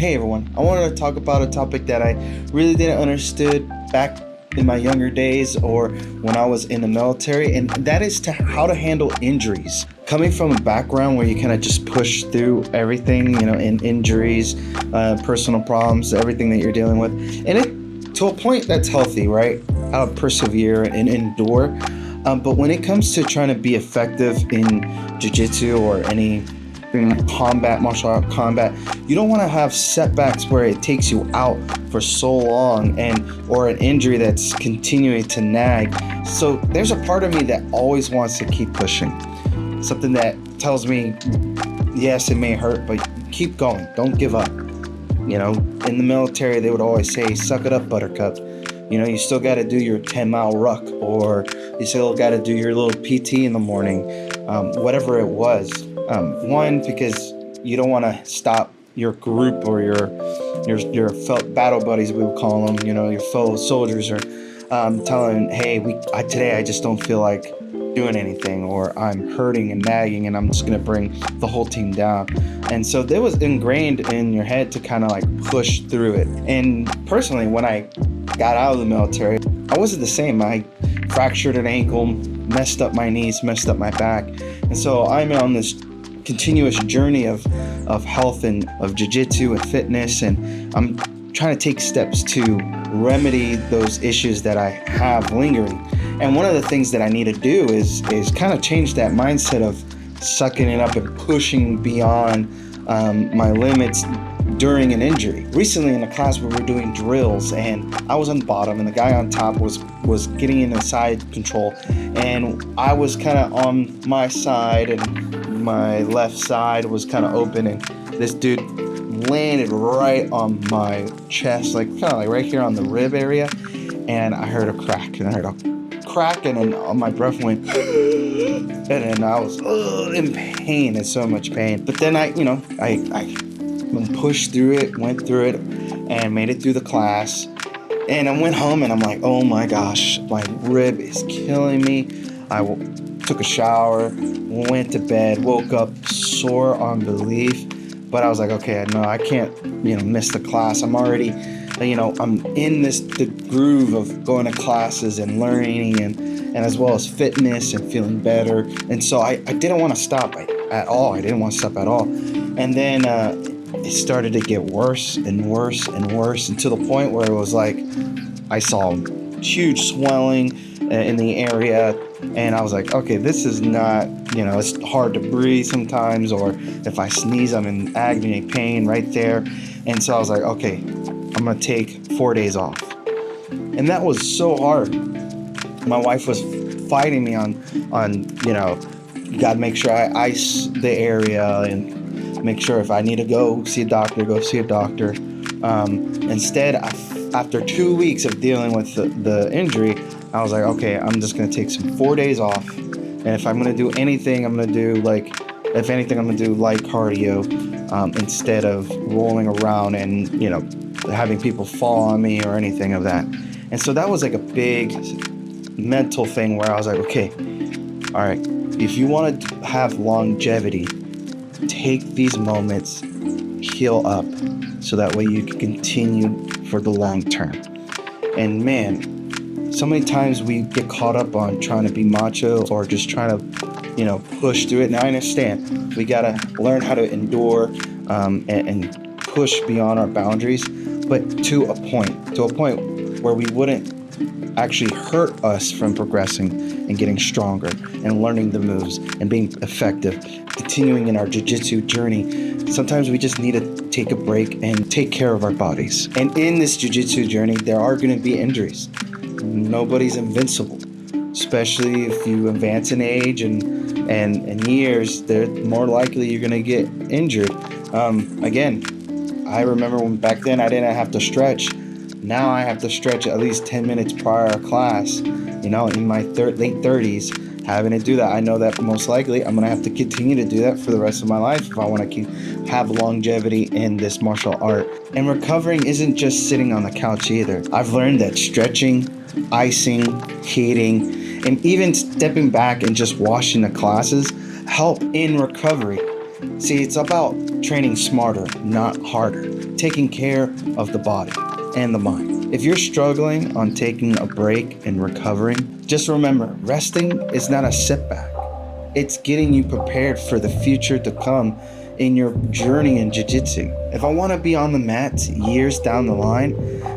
Hey everyone, I wanted to talk about a topic that I really didn't understood back in my younger days or when I was in the military, and that is to how to handle injuries. Coming from a background where you kind of just push through everything, in injuries, personal problems, everything that you're dealing with, and it to a point that's healthy, right? How to persevere and endure. But when it comes to trying to be effective in jiu-jitsu or any combat, martial art combat, you don't want to have setbacks where it takes you out for so long or an injury that's continuing to nag. So there's a part of me that always wants to keep pushing. Something that tells me, yes, it may hurt, but keep going. Don't give up. In the military, they would always say, suck it up, buttercup. You still got to do your 10-mile ruck, or you still got to do your little PT in the morning, whatever it was. One, because you don't want to stop your group or your battle buddies, we would call them, your fellow soldiers, or telling, hey, today I just don't feel like doing anything, or I'm hurting and nagging and I'm just going to bring the whole team down. And so that was ingrained in your head to kind of like push through it. And personally, when I got out of the military, I wasn't the same. I fractured an ankle, messed up my knees, messed up my back. And so I'm on this continuous journey of health and of jiu-jitsu and fitness, and I'm trying to take steps to remedy those issues that I have lingering. And one of the things that I need to do is kind of change that mindset of sucking it up and pushing beyond my limits during an injury. Recently in a class where we were doing drills, and I was on the bottom and the guy on top was getting in the side control, and I was kind of on my side and my left side was kind of open, and this dude landed right on my chest, like kind of like right here on the rib area, and I heard a crack, and then my breath went and then I was in pain, in so much pain. But then I pushed through it, went through it, and made it through the class. And I went home and I'm like, oh my gosh, my rib is killing me. I took a shower, went to bed, woke up sore on belief. But I was like, okay, no, I can't, miss the class. I'm already, I'm in the groove of going to classes and learning and as well as fitness and feeling better. And so I didn't want to stop at all. I didn't want to stop at all. And then it started to get worse and worse and worse, and to the point where it was like I saw huge swelling in the area, and I was like, okay, this is not, it's hard to breathe sometimes, or if I sneeze, I'm in agony, pain right there. And so I was like, okay, I'm gonna take 4 days off. And that was so hard. My wife was fighting me on you gotta make sure I ice the area and make sure if I need to go see a doctor, go see a doctor. Instead, after 2 weeks of dealing with the injury, I was like, okay, I'm just going to take some 4 days off. And if I'm going to do anything, I'm going to do light cardio instead of rolling around and, having people fall on me or anything of that. And so that was like a big mental thing where I was like, okay, all right, if you want to have longevity, take these moments, heal up, so that way you can continue for the long term. And man, so many times we get caught up on trying to be macho or just trying to, push through it. Now I understand we gotta learn how to endure and push beyond our boundaries, but to a point where we wouldn't actually hurt us from progressing and getting stronger and learning the moves and being effective, continuing in our jiu-jitsu journey. Sometimes we just need to take a break and take care of our bodies. And in this jiu-jitsu journey, there are going to be injuries. Nobody's invincible, especially if you advance in age and years. They're more likely you're going to get injured. Again, I remember when back then I didn't have to stretch. Now I have to stretch at least 10 minutes prior to class, in my late 30s, having to do that. I know that most likely I'm going to have to continue to do that for the rest of my life if I want to have longevity in this martial art. And recovering isn't just sitting on the couch either. I've learned that stretching, icing, heating, and even stepping back and just watching the classes help in recovery. See, it's about training smarter, not harder. taking care of the body and the mind. If you're struggling on taking a break and recovering, just remember, resting is not a setback. It's getting you prepared for the future to come in your journey in Jiu Jitsu. If I want to be on the mats years down the line,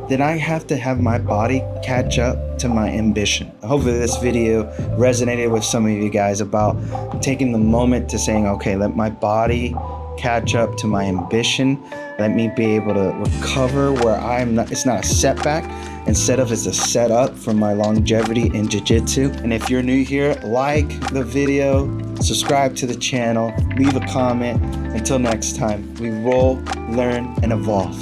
then I have to have my body catch up to my ambition. Hopefully this video resonated with some of you guys about taking the moment to saying, okay, let my body catch up to my ambition. Let me be able to recover where it's not a setback, instead of it's a setup for my longevity in Jiu-Jitsu. And if you're new here, like the video, subscribe to the channel, leave a comment. Until next time, we roll, learn, and evolve.